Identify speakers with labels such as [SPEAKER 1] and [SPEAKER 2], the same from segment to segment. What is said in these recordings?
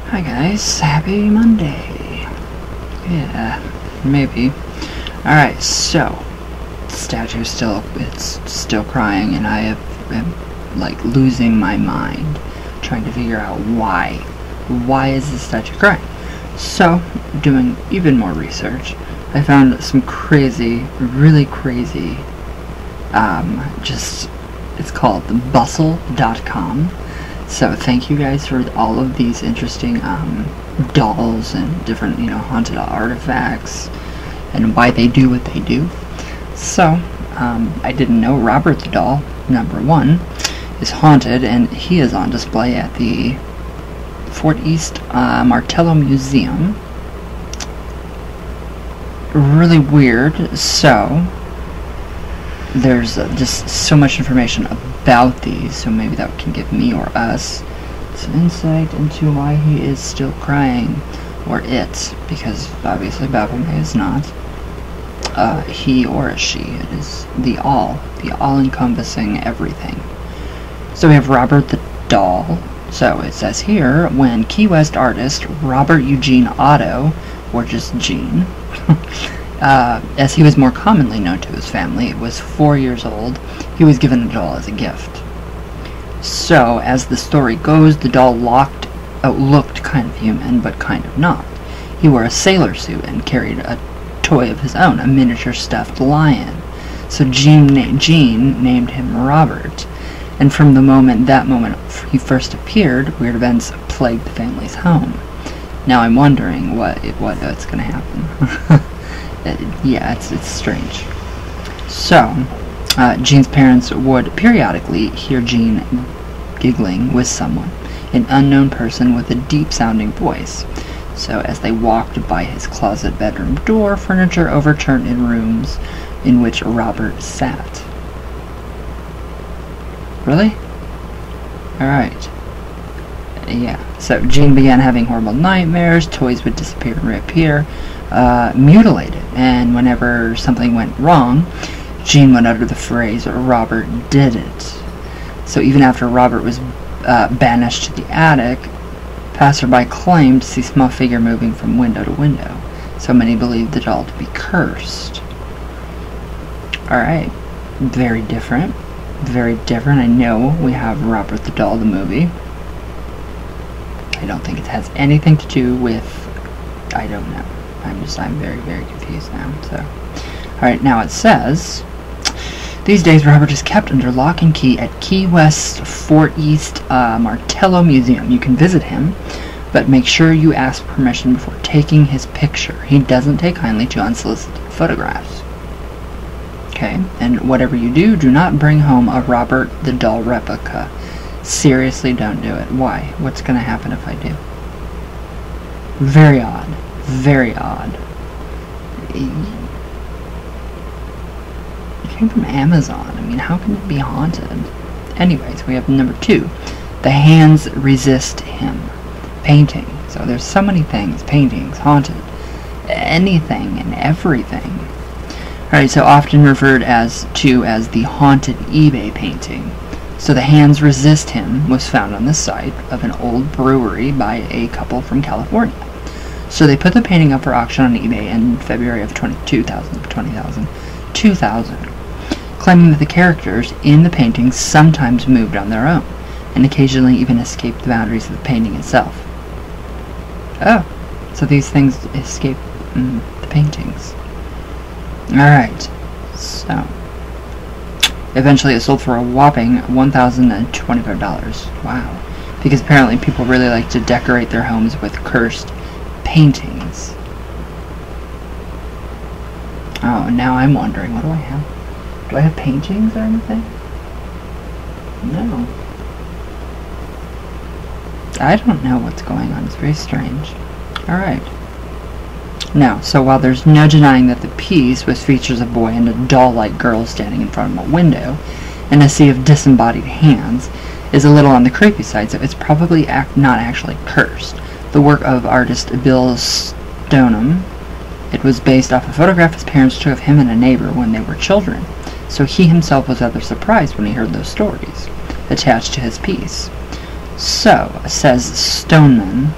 [SPEAKER 1] Hi guys, happy Monday. Yeah, maybe. Alright, so the statue's still crying, and I am like losing my mind trying to figure out why. Why is the statue crying? So, doing even more research, I found some crazy, really crazy, it's called bustle.com. So thank you guys for all of these interesting dolls and different, haunted artifacts and why they do what they do. So I didn't know Robert the doll, number 1, is haunted, and he is on display at the Fort East Martello Museum. Really weird. So there's just so much information about these, so maybe that can give me or us some insight into why he is still crying, or it, because obviously Baphomet is not he or a she. It is the all-encompassing everything. So we have Robert the doll. So it says here, when Key West artist Robert Eugene Otto, or just Gene, as he was more commonly known to his family, was 4 years old, he was given a doll as a gift. So, as the story goes, the doll looked kind of human, but kind of not. He wore a sailor suit and carried a toy of his own, a miniature stuffed lion. So Gene named him Robert, and from that moment he first appeared, weird events plagued the family's home. Now I'm wondering what's going to happen. Yeah, it's strange. So, Gene's parents would periodically hear Gene giggling with someone, an unknown person with a deep-sounding voice. So, as they walked by his closet bedroom door, furniture overturned in rooms in which Robert sat. Really? Alright. Yeah, so Gene began having horrible nightmares, toys would disappear and reappear, mutilated, and whenever something went wrong, Gene would utter the phrase, Robert did it. So even after Robert was banished to the attic, passerby claimed to see a small figure moving from window to window. So many believed the doll to be cursed. Alright, very different. Very different. I know we have Robert the Doll, the movie. I don't think it has anything to do with, I don't know. I'm very, very confused now. So, alright, now it says, these days Robert is kept under lock and key at Key West Fort East Martello Museum. You can visit him, but make sure you ask permission before taking his picture. He doesn't take kindly to unsolicited photographs. Okay, and whatever you do, do not bring home a Robert the Doll replica. Seriously, don't do it. Why? What's going to happen if I do? Very odd. Very odd. It came from Amazon. I mean, how can it be haunted? Anyways, we have number 2. The hands resist him. Painting. So there's so many things. Paintings, haunted. Anything and everything. Alright, so often referred to as the haunted eBay painting. So the hands resist him was found on the site of an old brewery by a couple from California. So they put the painting up for auction on eBay in February of 2000, claiming that the characters in the paintings sometimes moved on their own, and occasionally even escaped the boundaries of the painting itself. Oh, so these things escape the paintings. Alright, so eventually it sold for a whopping $1,025. Wow. Because apparently people really like to decorate their homes with cursed paintings. Oh, now I'm wondering, what do I have? Do I have paintings or anything? No. I don't know what's going on. It's very strange. Alright. Now, so while there's no denying that the piece, with features of a boy and a doll-like girl standing in front of a window, and a sea of disembodied hands, is a little on the creepy side, so it's probably not actually cursed. The work of artist Bill Stoneham. It was based off a photograph his parents took of him and a neighbor when they were children, so he himself was rather surprised when he heard those stories attached to his piece. So, says Stoneman,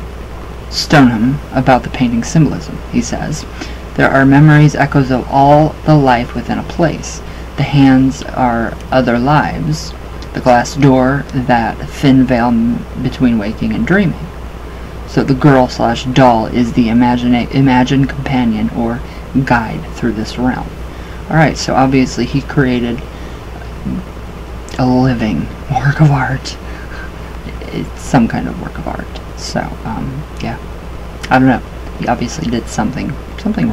[SPEAKER 1] Stoneham about the painting's symbolism. He says, "There are memories, echoes of all the life within a place. The hands are other lives, the glass door, that thin veil between waking and dreaming." So the girl/doll is the imagined companion or guide through this realm. Alright, so obviously he created a living work of art. It's some kind of work of art. So, yeah. I don't know. He obviously did something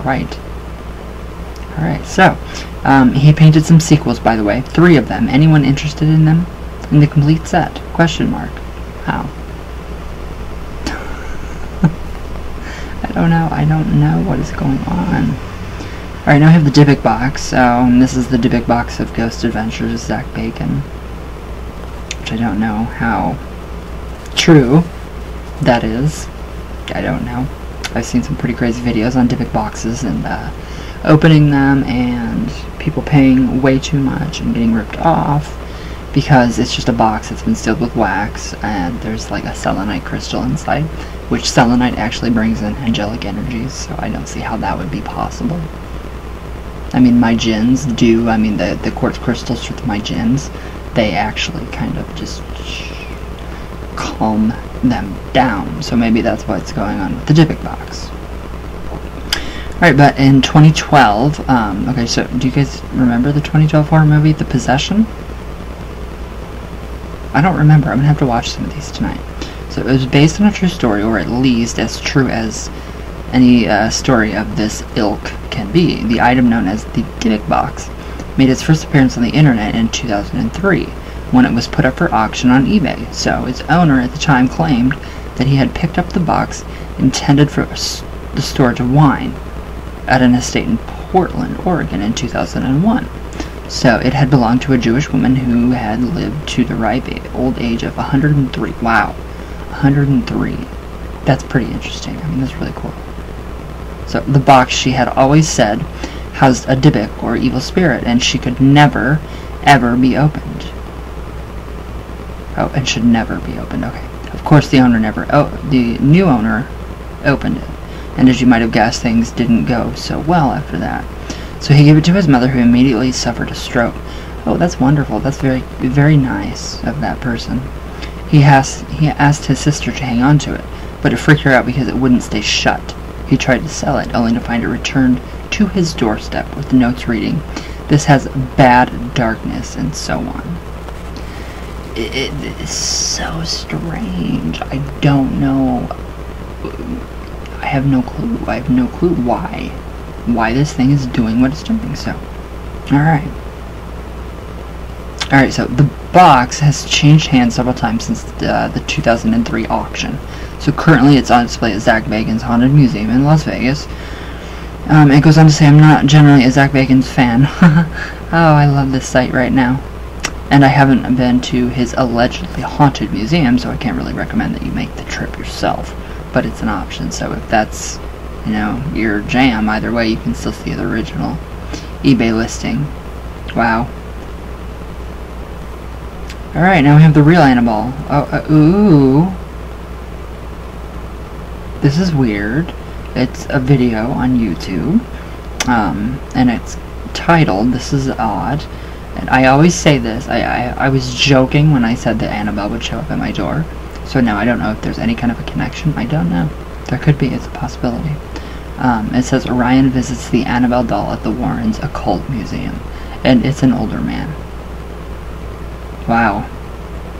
[SPEAKER 1] right. Alright, so, he painted some sequels, by the way. 3 of them. Anyone interested in them? In the complete set? Question mark. How? I don't know what is going on. Alright, now I have the Dybbuk box. So, this is the Dybbuk box of Ghost Adventures, Zach Bacon. Which I don't know how true that is. I don't know. I've seen some pretty crazy videos on Dybbuk boxes and opening them and people paying way too much and getting ripped off because it's just a box that's been sealed with wax and there's like a selenite crystal inside, which selenite actually brings in angelic energies, so I don't see how that would be possible. I mean, my gins do. I mean, the quartz crystals with my gins, they actually kind of just calm them down. So maybe that's what's going on with the Dybbuk box. Alright, but in 2012, okay, so do you guys remember the 2012 horror movie, The Possession? I don't remember. I'm going to have to watch some of these tonight. So it was based on a true story, or at least as true as any story of this ilk can be. The item known as the Dybbuk box made its first appearance on the internet in 2003 when it was put up for auction on eBay. So its owner at the time claimed that he had picked up the box intended for the storage of wine at an estate in Portland, Oregon in 2001. So it had belonged to a Jewish woman who had lived to the ripe old age of 103. Wow, 103. That's pretty interesting. I mean, that's really cool. So the box, she had always said, housed a Dybbuk, or evil spirit, and she could never, ever be opened. Oh, and should never be opened. Okay. Of course, the new owner opened it, and as you might have guessed, things didn't go so well after that. So he gave it to his mother, who immediately suffered a stroke. Oh, that's wonderful. That's very, very nice of that person. He asked his sister to hang on to it, but it freaked her out because it wouldn't stay shut. He tried to sell it, only to find it returned to his doorstep with notes reading, "This has bad darkness," and so on. It is so strange. I don't know. I have no clue. I have no clue why this thing is doing what it's doing. So, alright. Alright, so the box has changed hands several times since the 2003 auction. So currently it's on display at Zach Bacon's Haunted Museum in Las Vegas. It goes on to say, "I'm not generally a Zach Bacon's fan." Oh, I love this site right now. And I haven't been to his allegedly haunted museum, so I can't really recommend that you make the trip yourself. But it's an option, so if that's, you know, your jam, either way, you can still see the original eBay listing. Wow. Alright, now we have the real Annabelle. Oh, ooh. This is weird. It's a video on YouTube, and it's titled, "This is Odd." And I always say this, I was joking when I said that Annabelle would show up at my door, so now I don't know if there's any kind of a connection. I don't know. There could be, it's a possibility. It says, "Ryan visits the Annabelle doll at the Warrens Occult Museum," and it's an older man. Wow.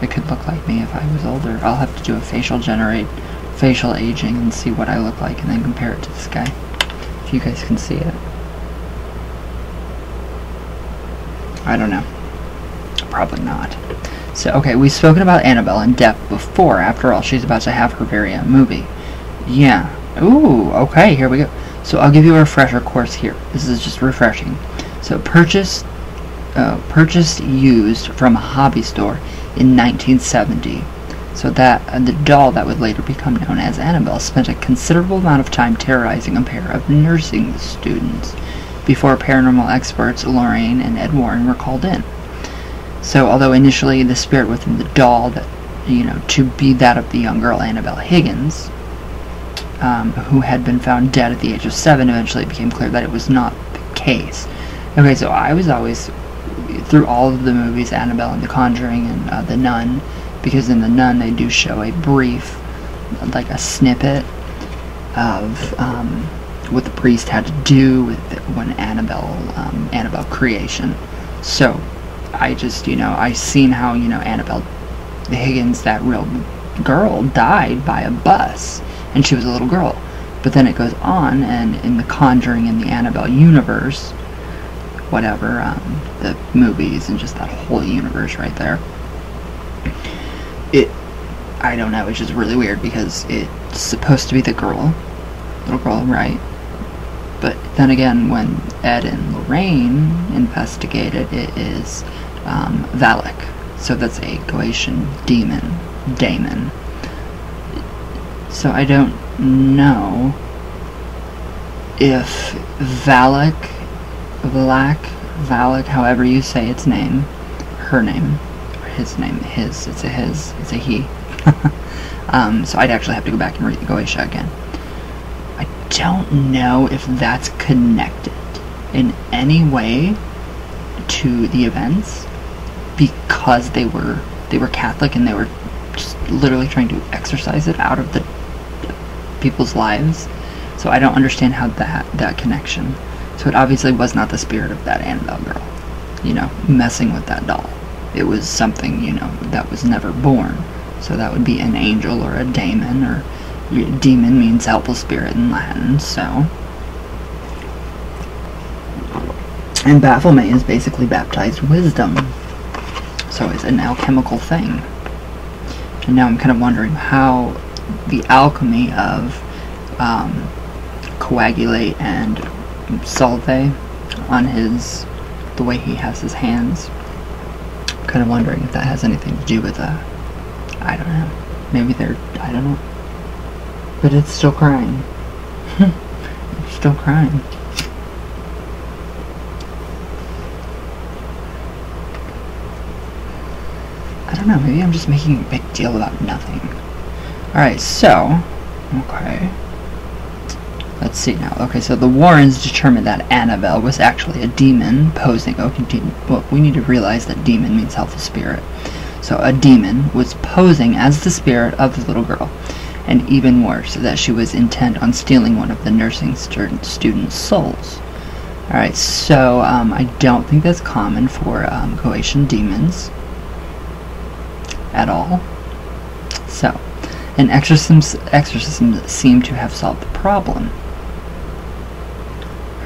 [SPEAKER 1] It could look like me if I was older. I'll have to do a facial aging and see what I look like and then compare it to this guy, if you guys can see it. I don't know. Probably not. So, okay, we've spoken about Annabelle in depth before. After all, she's about to have her very own movie. Yeah. Ooh, okay, here we go. So I'll give you a refresher course here. This is just refreshing. So purchased used from a hobby store in 1970. So that the doll that would later become known as Annabelle spent a considerable amount of time terrorizing a pair of nursing students before paranormal experts Lorraine and Ed Warren were called in. So although initially the spirit within the doll, that, you know, to be that of the young girl Annabelle Higgins, who had been found dead at the age of 7. Eventually it became clear that it was not the case. Okay, so I was always, through all of the movies, Annabelle and The Conjuring and The Nun, because in The Nun they do show a brief, like a snippet of what the priest had to do with when Annabelle creation. So I just, I seen how, Annabelle Higgins, that real girl, died by a bus, and she was a little girl. But then it goes on, and in The Conjuring and the Annabelle universe, whatever, the movies and just that whole universe right there, I don't know, it's just really weird because it's supposed to be the little girl, right? But then again, when Ed and Lorraine investigated, it is Valak. So that's a Goetian daemon. So I don't know if Valak, however you say its name, her name, or his name, it's a he. So I'd actually have to go back and read the Goetia again. I don't know if that's connected in any way to the events, because they were Catholic and they were just literally trying to exorcise it out of the people's lives. So I don't understand how that connection. So it obviously was not the spirit of that Annabelle girl, messing with that doll. It was something, that was never born. So that would be an angel or a daemon, or demon means helpful spirit in Latin, so. And Baphomet is basically baptized wisdom. So it's an alchemical thing. And now I'm kind of wondering how the alchemy of coagulate and solve on the way he has his hands. I'm kind of wondering if that has anything to do with I don't know. Maybe I don't know. But it's still crying. It's still crying. I don't know, maybe I'm just making a big deal about nothing. Alright, so, okay. Let's see now. Okay, so the Warrens determined that Annabelle was actually a demon posing. Okay, well, we need to realize that demon means helpful spirit. So a demon was posing as the spirit of the little girl. And even worse, that she was intent on stealing one of the nursing students' souls. Alright, so I don't think that's common for Goetian demons at all. So, and exorcisms seem to have solved the problem.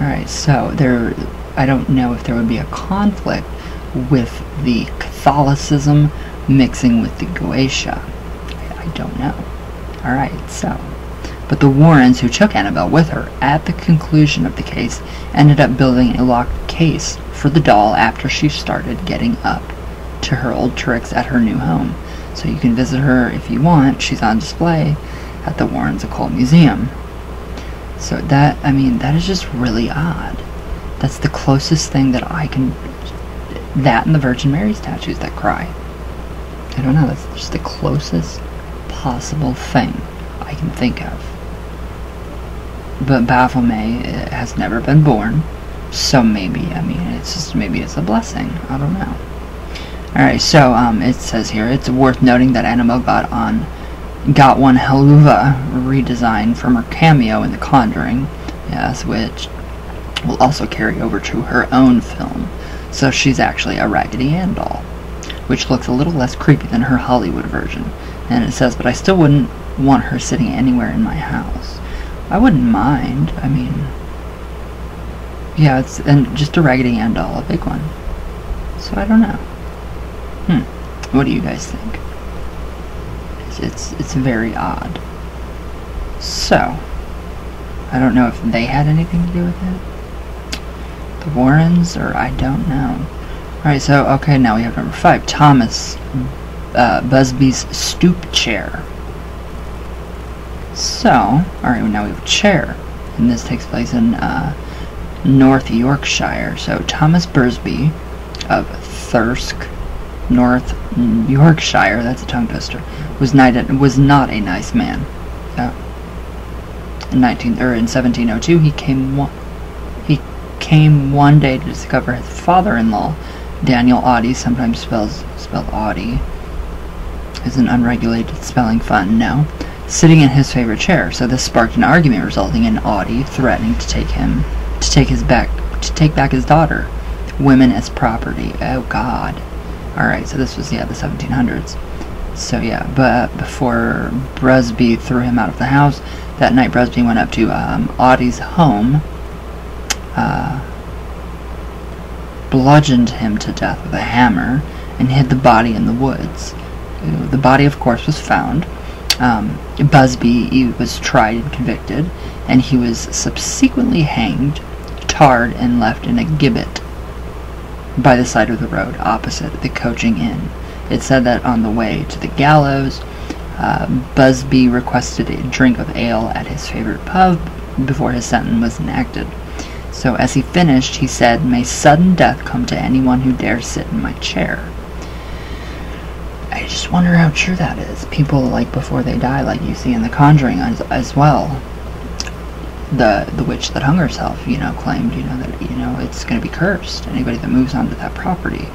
[SPEAKER 1] Alright, so I don't know if there would be a conflict with the Catholicism mixing with the Goetia. I don't know. Alright, so. But the Warrens, who took Annabelle with her at the conclusion of the case, ended up building a locked case for the doll after she started getting up to her old tricks at her new home. So you can visit her if you want. She's on display at the Warrens Occult Museum. So that is just really odd. That's the closest thing that I can... That and the Virgin Mary statues that cry. I don't know, that's just the closest possible thing I can think of. But Baphomet has never been born, so maybe, it's a blessing. I don't know. Alright, so it says here, it's worth noting that Annabelle got one Helluva redesign from her cameo in The Conjuring, yes, which will also carry over to her own film. So she's actually a Raggedy Ann doll, which looks a little less creepy than her Hollywood version. And it says, but I still wouldn't want her sitting anywhere in my house. I wouldn't mind. Yeah, it's just a Raggedy Ann doll, a big one. So I don't know. What do you guys think? It's very odd. So, I don't know if they had anything to do with it. The Warrens, or I don't know. Alright, so, okay, now we have number 5. Thomas Busby's stoop chair. So, alright, now we have a chair. And this takes place in North Yorkshire. So, Thomas Busby of Thirsk, North Yorkshire, that's a tongue twister, was not a nice man. So, In 1702, he came one day to discover his father-in-law, Daniel Audie, sometimes spelled Audie, is an unregulated spelling fun, no, sitting in his favorite chair. So this sparked an argument, resulting in Audie threatening to take back his daughter. Women as property. Oh God. Alright, so this was, the 1700s. So yeah, but before Busby threw him out of the house, that night Busby went up to Audie's home, bludgeoned him to death with a hammer, and hid the body in the woods. The body, of course, was found. Busby was tried and convicted, and he was subsequently hanged, tarred, and left in a gibbet by the side of the road opposite the coaching inn. It said that on the way to the gallows, Busby requested a drink of ale at his favorite pub before his sentence was enacted. So as he finished, he said, "May sudden death come to anyone who dares sit in my chair." I just wonder how true that is. People, like, before they die, like you see in The Conjuring as well, the witch that hung herself, claimed, that, it's going to be cursed, anybody that moves onto that property.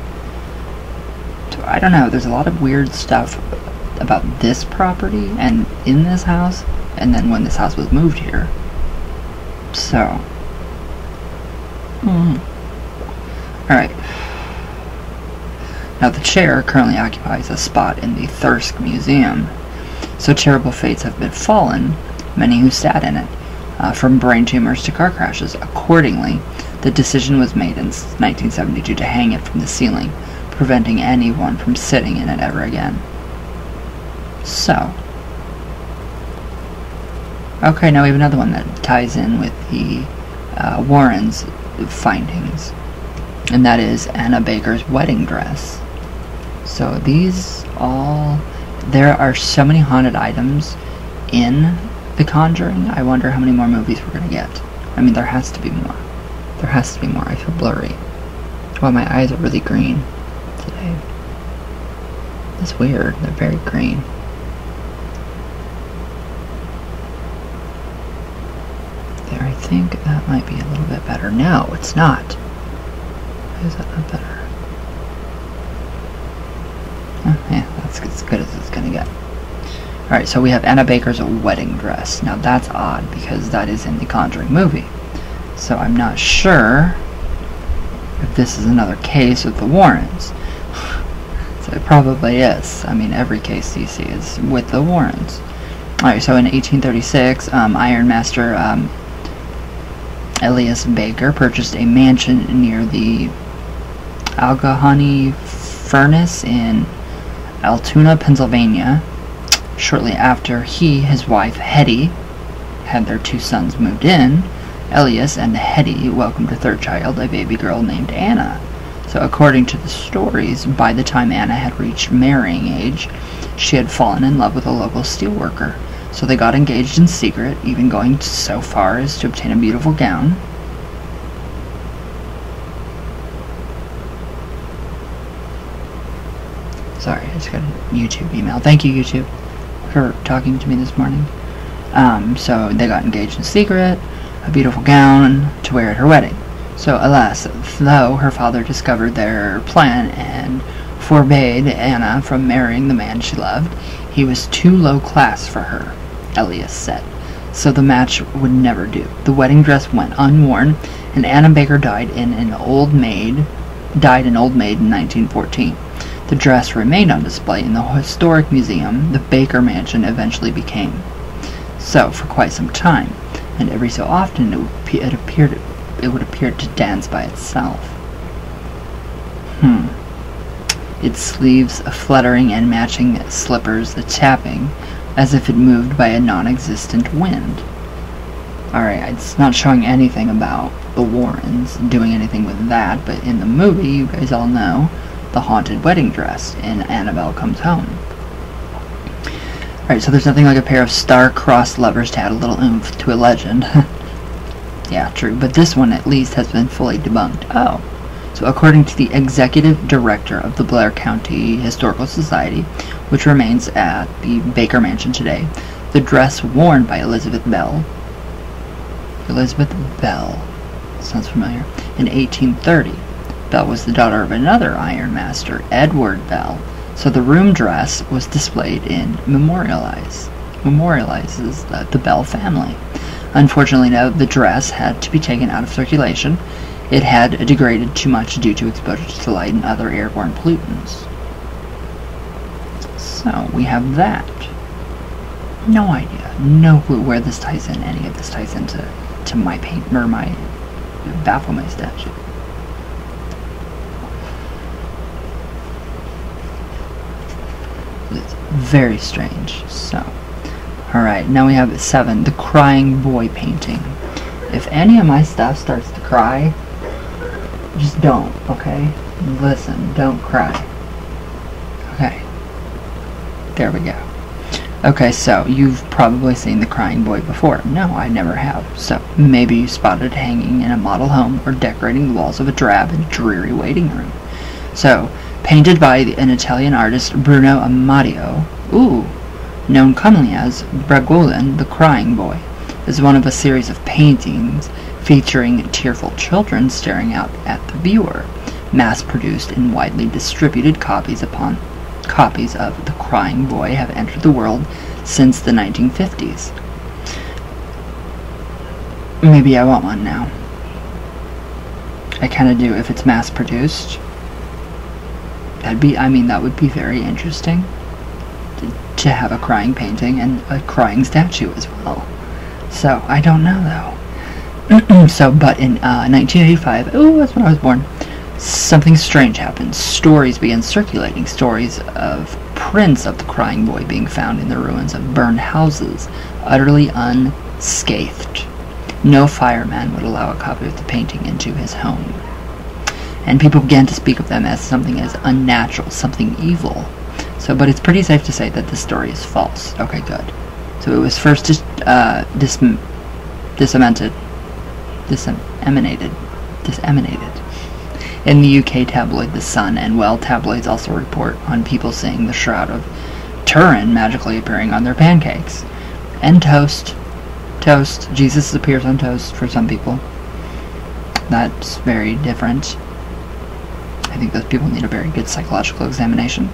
[SPEAKER 1] So I don't know, there's a lot of weird stuff about this property and in this house, and then when this house was moved here. So, alright. Now the chair currently occupies a spot in the Thirsk Museum. So terrible fates have befallen many who sat in it, from brain tumors to car crashes. Accordingly, the decision was made in 1972 to hang it from the ceiling, preventing anyone from sitting in it ever again. So, okay, now we have another one that ties in with the Warrens' findings, and that is Anna Baker's wedding dress. So there are so many haunted items in The Conjuring. I wonder how many more movies we're going to get. I mean, there has to be more. There has to be more. I feel blurry. Wow, my eyes are really green today. It's weird. They're very green. There, I think that might be a little bit better. No, it's not. Why is that not better? Oh, yeah, that's as good as it's going to get. Alright, so we have Anna Baker's wedding dress. Now that's odd, because that is in the Conjuring movie. So I'm not sure if this is another case with the Warrens. So it probably is. I mean, every case you see is with the Warrens. Alright, so in 1836, Iron Master Elias Baker purchased a mansion near the Allegheny Furnace in Altoona, Pennsylvania. Shortly after his wife, Hetty, had their 2 sons moved in, Elias and Hetty welcomed a 3rd child, a baby girl named Anna. So according to the stories, by the time Anna had reached marrying age, she had fallen in love with a local steelworker. So they got engaged in secret, even going so far as to obtain a beautiful gown. Sorry, I just got a YouTube email. Thank you, YouTube, for talking to me this morning. So they got engaged in secret, a beautiful gown to wear at her wedding. So alas, though her father discovered their plan and forbade Anna from marrying the man she loved, he was too low class for her, Elias said. So the match would never do. The wedding dress went unworn, and Anna Baker died in Old Maid in 1914. The dress remained on display in the historic museum the Baker Mansion eventually became. So, for quite some time, and every so often it would appear to dance by itself. Its sleeves fluttering and matching slippers tapping, as if it moved by a non-existent wind. Alright, it's not showing anything about the Warrens doing anything with that, but in the movie, you guys all know, the haunted wedding dress in Annabelle Comes Home. Alright, so there's nothing like a pair of star-crossed lovers to add a little oomph to a legend. Yeah, true, but this one at least has been fully debunked. Oh. So according to the executive director of the Blair County Historical Society, which remains at the Baker Mansion today, the dress worn by Elizabeth Bell Elizabeth Bell. Sounds familiar. In 1830, Bell was the daughter of another iron master, Edward Bell, so the room dress was displayed in memorializes the Bell family. Unfortunately, though, the dress had to be taken out of circulation. It had degraded too much due to exposure to light and other airborne pollutants. So, we have that. No idea. No clue where this ties in. Any of this ties into my paint, or my Baphomet statue. It's very strange. So, alright, now we have 7, the crying boy painting. If any of my stuff starts to cry, just don't, okay? Listen, don't cry. Okay. There we go. Okay, so you've probably seen the crying boy before. No, I never have. So maybe you spotted it hanging in a model home or decorating the walls of a drab and dreary waiting room. So, painted by an Italian artist, Bruno Amadio, known commonly as Bregolin, the Crying Boy, is one of a series of paintings featuring tearful children staring out at the viewer, mass-produced and widely distributed copies of The Crying Boy have entered the world since the 1950s. Maybe I want one now. I kind of do if it's mass-produced. That would be very interesting to have a crying painting and a crying statue as well. So, I don't know though. But in 1985, that's when I was born, something strange happened. Stories began circulating, stories of prints of the crying boy being found in the ruins of burned houses, utterly unscathed. No fireman would allow a copy of the painting into his home. And people began to speak of them as something as unnatural, something evil. So, but it's pretty safe to say that this story is false. Okay, good. So it was first disseminated in the UK tabloid The Sun, and tabloids also report on people seeing the Shroud of Turin magically appearing on their pancakes. And toast. Jesus appears on toast for some people. That's very different. I think those people need a very good psychological examination.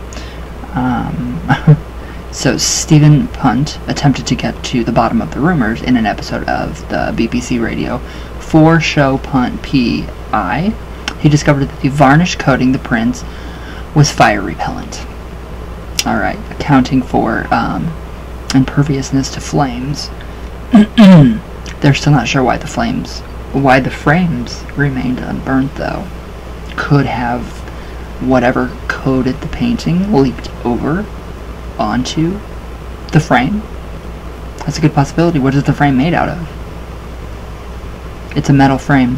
[SPEAKER 1] So Stephen Punt attempted to get to the bottom of the rumors in an episode of the BBC radio 4-show Punt P.I. He discovered that the varnish coating the prints was fire repellent. Alright, accounting for imperviousness to flames. They're still not sure why the frames remained unburnt though. Could have whatever coated the painting leaked over onto the frame. That's a good possibility. What is the frame made out of? It's a metal frame.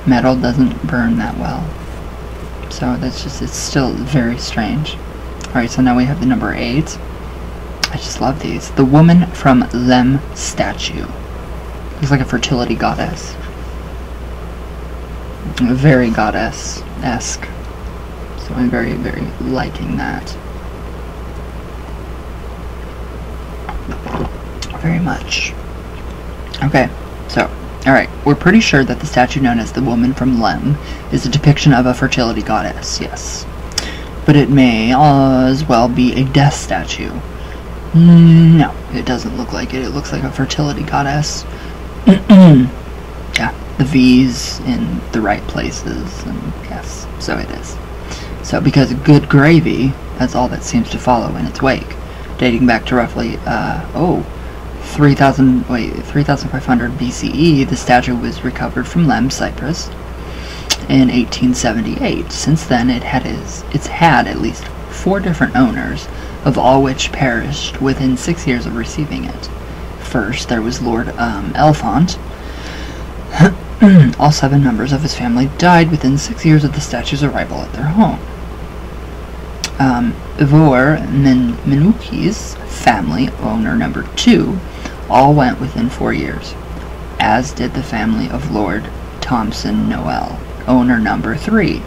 [SPEAKER 1] Metal doesn't burn that well. So it's still very strange. Alright, so now we have the number 8. I just love these. The woman from Lem statue. Looks like a fertility goddess. Very goddess-esque. So I'm very, very liking that. Very much. Okay, so, alright, we're pretty sure that the statue known as the woman from Lem is a depiction of a fertility goddess, yes. But it may as well be a death statue. No, it doesn't look like it. It looks like a fertility goddess. Yeah, the V's in the right places, and yes, so it is. So, because good gravy, that's all that seems to follow in its wake. Dating back to roughly, 3,500 BCE, the statue was recovered from Lem, Cyprus, in 1878. Since then, it's had at least 4 different owners, of all which perished within 6 years of receiving it. First, there was Lord Elfont. All 7 members of his family died within 6 years of the statue's arrival at their home. Ivor Minuki's family, owner number 2, all went within 4 years, as did the family of Lord Thompson Noel, owner number 3.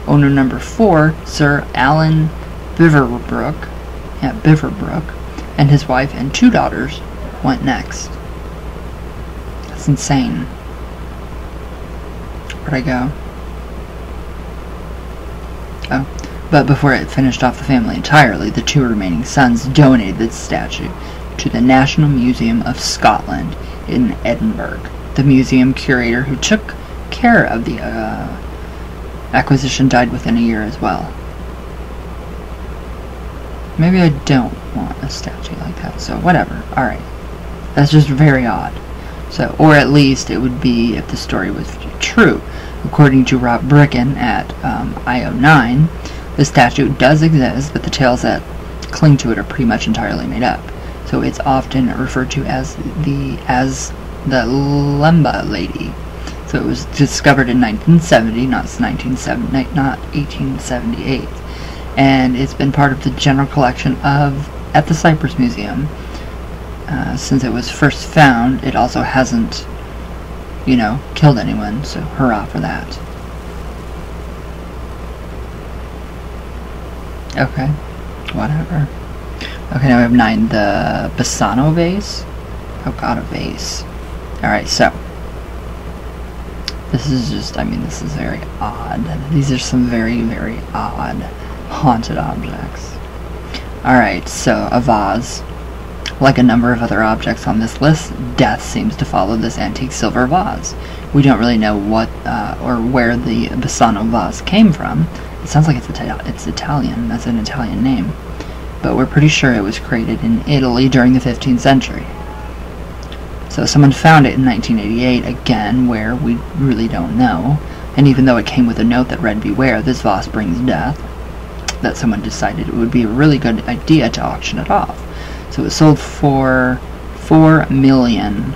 [SPEAKER 1] Owner number 4, Sir Alan Biverbrook, and his wife and 2 daughters went next. That's insane. Where'd I go? Oh. But before it finished off the family entirely, the 2 remaining sons donated the statue to the National Museum of Scotland in Edinburgh. The museum curator who took care of the acquisition died within a year as well. Maybe I don't want a statue like that, so whatever. Alright. That's just very odd. So, or at least it would be if the story was true. According to Rob Bricken at IO9, the statue does exist, but the tales that cling to it are pretty much entirely made up. So it's often referred to as the Lemba Lady. So it was discovered in 1970, not 1878, and it's been part of the general collection at the Cyprus Museum. Since it was first found, it also hasn't, killed anyone. So hurrah for that. Okay, whatever. Okay, now we have 9, the Bassano vase. Oh god, a vase. Alright, so. This is just, this is very odd. These are some very, very odd haunted objects. Alright, so a vase. Like a number of other objects on this list, death seems to follow this antique silver vase. We don't really know what or where the Bassano vase came from. It sounds like it's Italian. That's an Italian name. But we're pretty sure it was created in Italy during the 15th century. So someone found it in 1988, again, where we really don't know. And even though it came with a note that read, "Beware, this vase brings death," that someone decided it would be a really good idea to auction it off. So it was sold for 4 million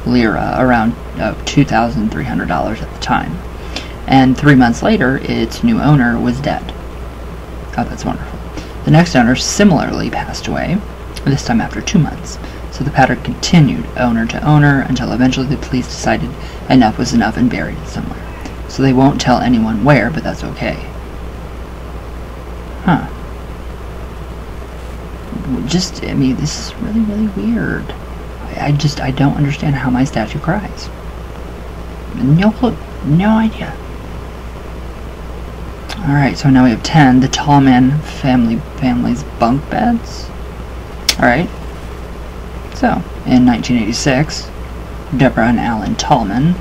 [SPEAKER 1] lira, around $2,300 at the time. And 3 months later, its new owner was dead. Oh, that's wonderful. The next owner similarly passed away, this time after 2 months. So the pattern continued, owner to owner, until eventually the police decided enough was enough and buried it somewhere. So they won't tell anyone where, but that's okay. Huh. This is really, really weird. I don't understand how my statue cries. No clue. No idea. Alright, so now we have 10, the Tallman family's bunk beds. Alright. So, in 1986, Deborah and Alan Tallman,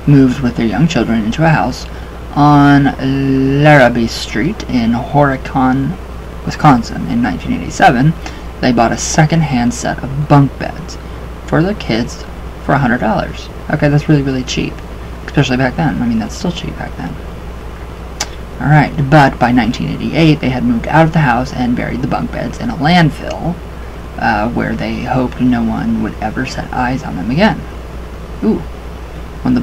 [SPEAKER 1] moved with their young children into a house on Larrabee Street in Horicon, Wisconsin. In 1987, they bought a second-hand set of bunk beds for their kids for $100. Okay, that's really, really cheap. Especially back then. That's still cheap back then. Alright, but by 1988, they had moved out of the house and buried the bunk beds in a landfill, where they hoped no one would ever set eyes on them again. Ooh. When they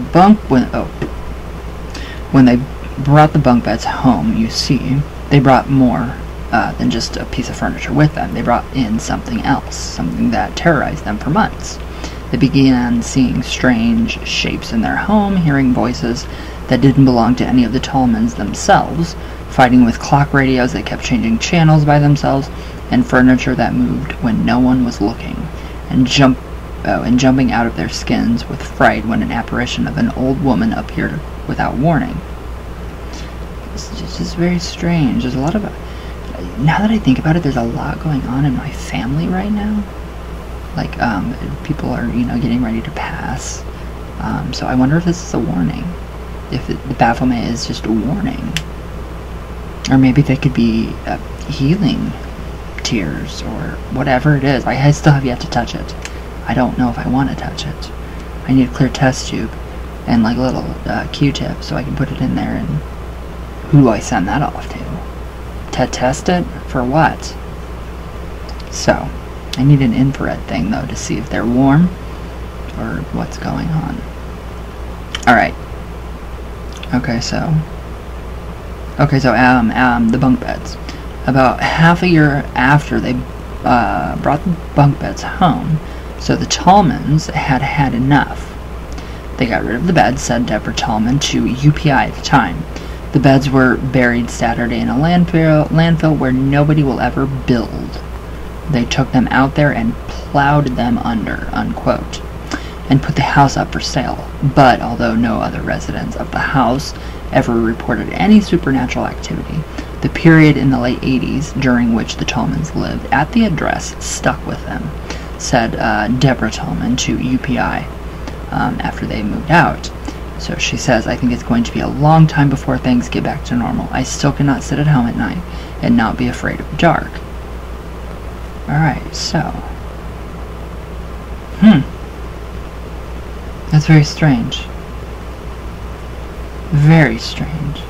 [SPEAKER 1] brought the bunk beds home, you see, they brought more than just a piece of furniture with them. They brought in something else, something that terrorized them for months. They began seeing strange shapes in their home, hearing voices that didn't belong to any of the Tallmans themselves, fighting with clock radios that kept changing channels by themselves, and furniture that moved when no one was looking, and jumping out of their skins with fright when an apparition of an old woman appeared without warning. It's just very strange. There's a lot of... Now that I think about it, there's a lot going on in my family right now. Like, people are, getting ready to pass. So I wonder if this is a warning. If the Baphomet is just a warning. Or maybe they could be healing tears or whatever it is. I still have yet to touch it. I don't know if I want to touch it. I need a clear test tube and like a little Q-tip so I can put it in there. And who do I send that off to? To test it? For what? So, I need an infrared thing though to see if they're warm or what's going on. Alright. Okay, so the bunk beds. About half a year after they brought the bunk beds home, so the Tallmans had had enough. They got rid of the beds, said Deborah Tallman to UPI at the time. The beds were buried Saturday in a landfill where nobody will ever build. They took them out there and plowed them under, unquote. and put the house up for sale. But although no other residents of the house ever reported any supernatural activity, the period in the late 80s during which the Tolmans lived at the address stuck with them, said Deborah Tolman to UPI after they moved out. So she says, I think it's going to be a long time before things get back to normal. I still cannot sit at home at night and not be afraid of the dark. Alright, so. That's very strange. Very strange.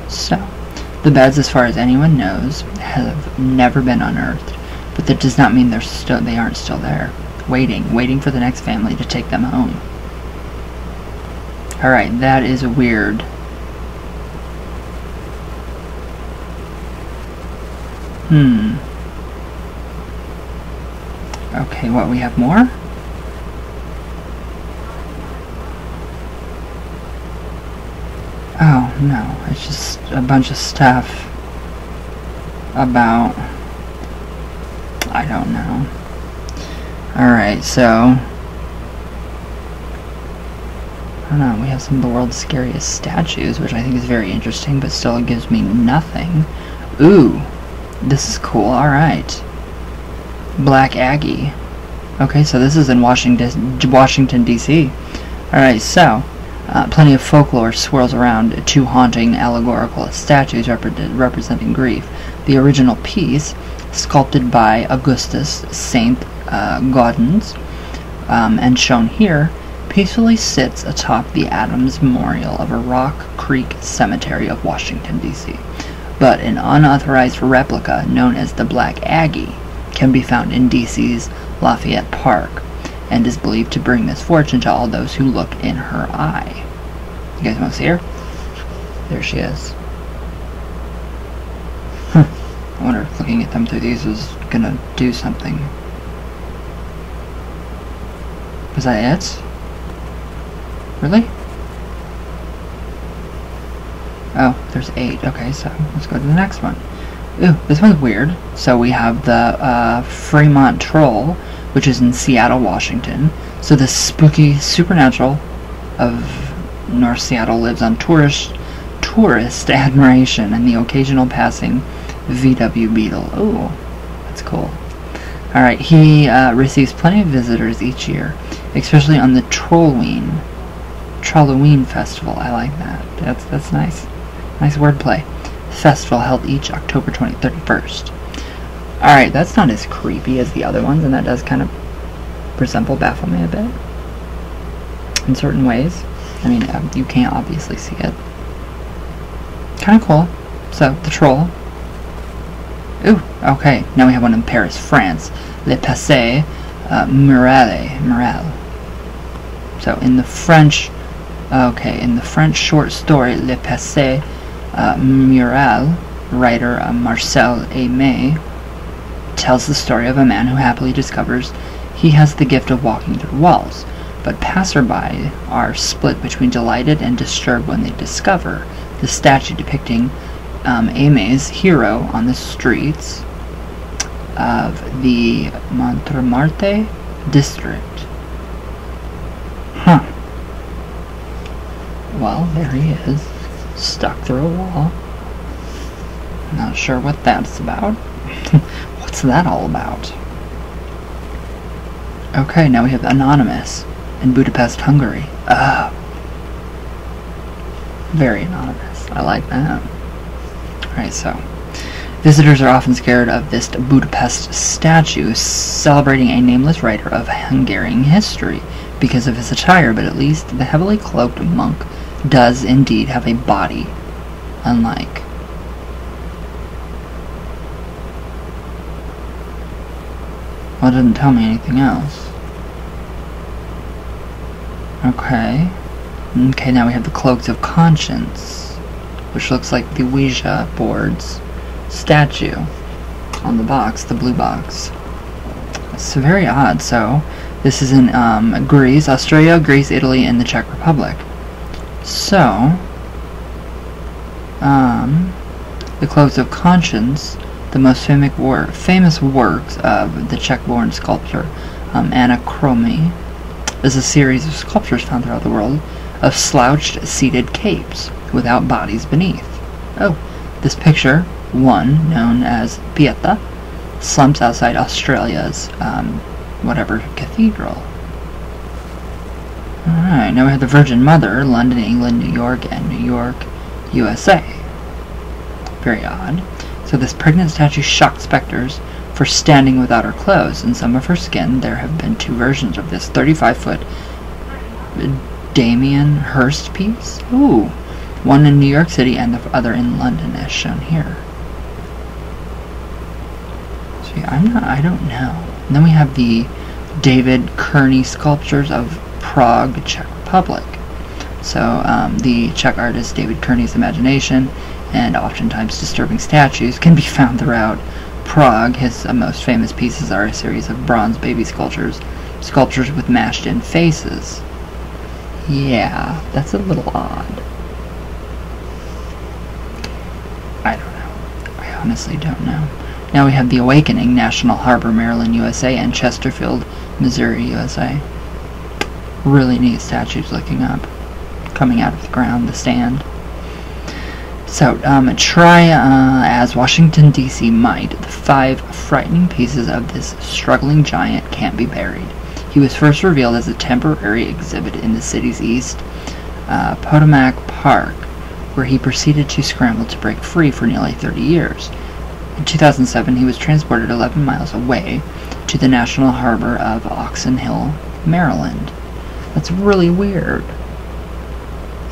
[SPEAKER 1] So, the beds, as far as anyone knows, have never been unearthed, but that does not mean they aren't still there, waiting for the next family to take them home. Alright, that is weird. Okay, what, we have more? Oh, no, it's just a bunch of stuff about, I don't know. Alright, so, I don't know, we have some of the world's scariest statues, which I think is very interesting, but still it gives me nothing. Ooh, this is cool, alright. Black Aggie. Okay, so this is in Washington, D.C. Alright, so, plenty of folklore swirls around two haunting allegorical statues representing grief. The original piece, sculpted by Augustus St. Gaudens, and shown here, peacefully sits atop the Adams Memorial of a Rock Creek Cemetery of Washington, D.C. But an unauthorized replica, known as the Black Aggie, can be found in D.C.'s Lafayette Park, and is believed to bring misfortune to all those who look in her eye. You guys want to see her? There she is. I wonder if looking at them through these is gonna do something. Was that it? Really? Oh, there's 8. Okay, so let's go to the next one. Ooh, this one's weird. So we have the Fremont Troll, which is in Seattle, Washington. So the spooky supernatural of North Seattle lives on tourist admiration and the occasional passing VW Beetle. Ooh, that's cool. Alright, he receives plenty of visitors each year, especially on the Trolloween festival. I like that. That's nice. Nice wordplay. Festival held each October 31st. Alright, that's not as creepy as the other ones, and that does kind of baffle me a bit. In certain ways. I mean, you can't obviously see it. Kind of cool. So, the troll. Ooh, okay. Now we have one in Paris, France. Le Passé Mural. So, in the French short story Le Passé Mural, writer Marcel Aimé tells the story of a man who happily discovers he has the gift of walking through walls, but passerby are split between delighted and disturbed when they discover the statue depicting Aimé's hero on the streets of the Montmartre district. Huh. Well, there he is, stuck through a wall. Not sure what that's about. What's that all about? Okay, now we have Anonymous in Budapest, Hungary. Very anonymous. I like that. Alright, so visitors are often scared of this Budapest statue celebrating a nameless writer of Hungarian history because of his attire, but at least the heavily cloaked monk does indeed have a body, unlike. Well, it doesn't tell me anything else. Okay. Okay, now we have the Cloaks of Conscience, which looks like the Ouija board's statue on the box, the blue box. It's very odd. So, this is in Greece, Australia, Greece, Italy, and the Czech Republic. So, the Cloaks of Conscience, the most famous works of the Czech-born sculptor Anna Kromy, is a series of sculptures found throughout the world of slouched, seated capes without bodies beneath. Oh, this picture, one known as Pieta, slumps outside Australia's, whatever, cathedral. Alright, now we have the Virgin Mother, London, England, New York, and New York, USA. Very odd. So this pregnant statue shocked specters for standing without her clothes. In some of her skin, there have been two versions of this 35-foot Damien Hirst piece. Ooh. One in New York City and the other in London, as shown here. So yeah, I don't know. And then we have the David Kearney sculptures of Prague, Czech Republic. So the Czech artist David Kearney's imagination and oftentimes disturbing statues can be found throughout Prague. His most famous pieces are a series of bronze baby sculptures with mashed-in faces. Yeah, that's a little odd. I don't know. I honestly don't know. Now we have the Awakening, National Harbor, Maryland, USA, and Chesterfield, Missouri, USA. Really neat statues looking up, coming out of the ground, the stand. So, try as Washington, D.C. might, the 5 frightening pieces of this struggling giant can't be buried. He was first revealed as a temporary exhibit in the city's East Potomac Park, where he proceeded to scramble to break free for nearly 30 years. In 2007, he was transported 11 miles away to the National Harbor of Oxon Hill, Maryland. That's really weird.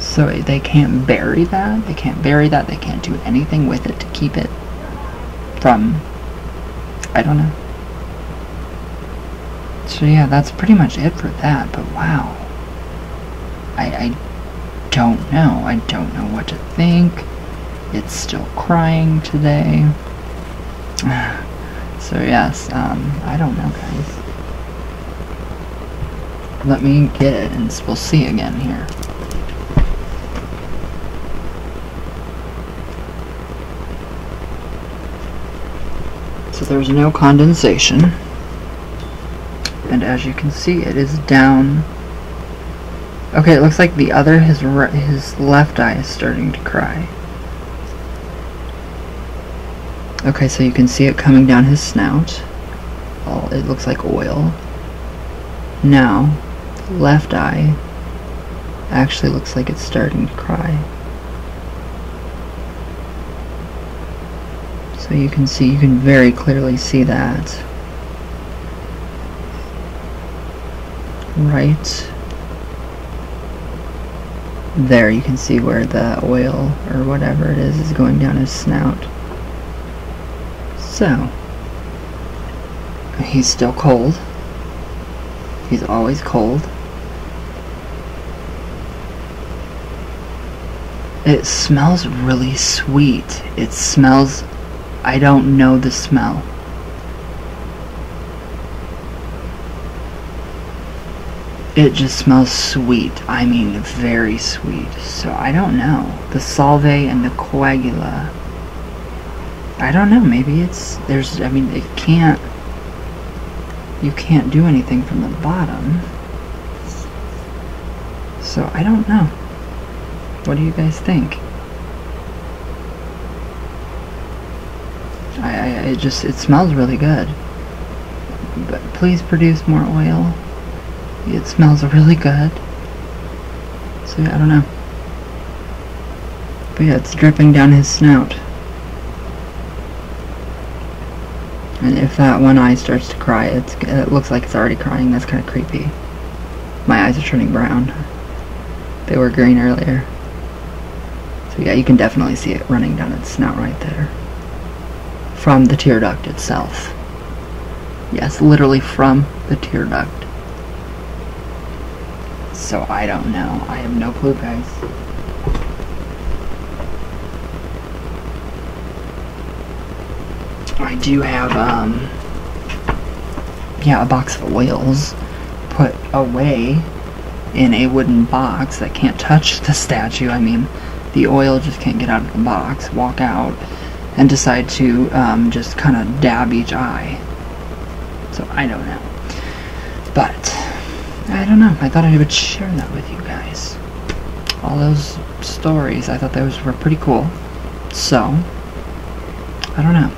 [SPEAKER 1] So they can't bury that? They can't bury that? They can't do anything with it to keep it from... I don't know. So yeah, that's pretty much it for that, but wow. I don't know. I don't know what to think. It's still crying today. So yes, I don't know, guys. Let me get it and we'll see again here. So there's no condensation. And as you can see, it is down. Okay, it looks like the other, his left eye is starting to cry. Okay, so you can see it coming down his snout. Well, it looks like oil. Now, the left eye actually looks like it's starting to cry. So you can see, you can very clearly see that. Right there, you can see where the oil, or whatever it is going down his snout. So, he's still cold. He's always cold. It smells really sweet. It smells... I don't know the smell. It just smells sweet. I mean, very sweet. So, I don't know. The Salve and the Coagula. I don't know. Maybe it's... There's... I mean, it can't... You can't do anything from the bottom. So, I don't know. What do you guys think? It smells really good. But please produce more oil. It smells really good. So, yeah, I don't know. But yeah, it's dripping down his snout. And if that one eye starts to cry, it looks like it's already crying. That's kind of creepy. My eyes are turning brown. They were green earlier. So yeah, you can definitely see it running down its snout right there. From the tear duct itself. Yes, literally from the tear duct. So I don't know. I have no clue, guys. I do have, yeah, a box of oils put away in a wooden box that can't touch the statue. I mean, the oil just can't get out of the box, walk out, and decide to just kind of dab each eye. So I don't know. But I don't know. I thought I would share that with you guys. All those stories, I thought those were pretty cool. So, I don't know.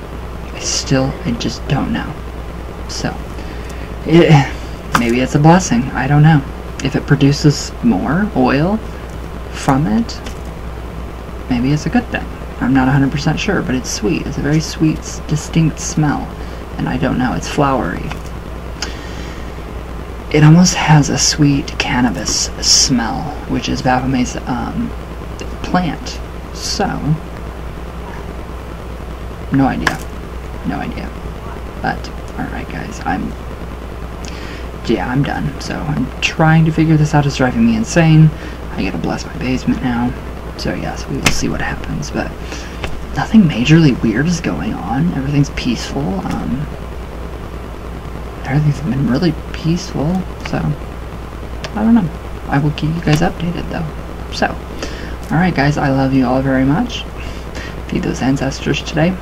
[SPEAKER 1] I just don't know. So, maybe it's a blessing. I don't know. If it produces more oil from it, maybe it's a good thing. I'm not 100% sure, but it's sweet. It's a very sweet, distinct smell. And I don't know, it's flowery. It almost has a sweet cannabis smell, which is Baphomet's plant. So, no idea. No idea. But, alright guys, I'm done. So, I'm trying to figure this out. It's driving me insane. I gotta bless my basement now. So yes, we will see what happens, but nothing majorly weird is going on. Everything's peaceful. Everything's been really peaceful, so I don't know. I will keep you guys updated though. So, alright guys, I love you all very much. Feed those ancestors today,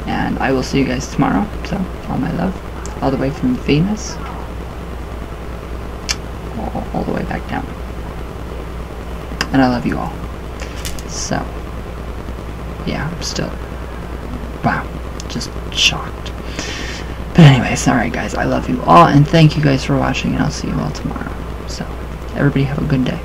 [SPEAKER 1] and I will see you guys tomorrow. So, all my love, all the way from Venus, all the way back down. And I love you all. So, yeah, I'm still, wow, just shocked. But anyways, alright guys, I love you all, and thank you guys for watching, and I'll see you all tomorrow. So, everybody have a good day.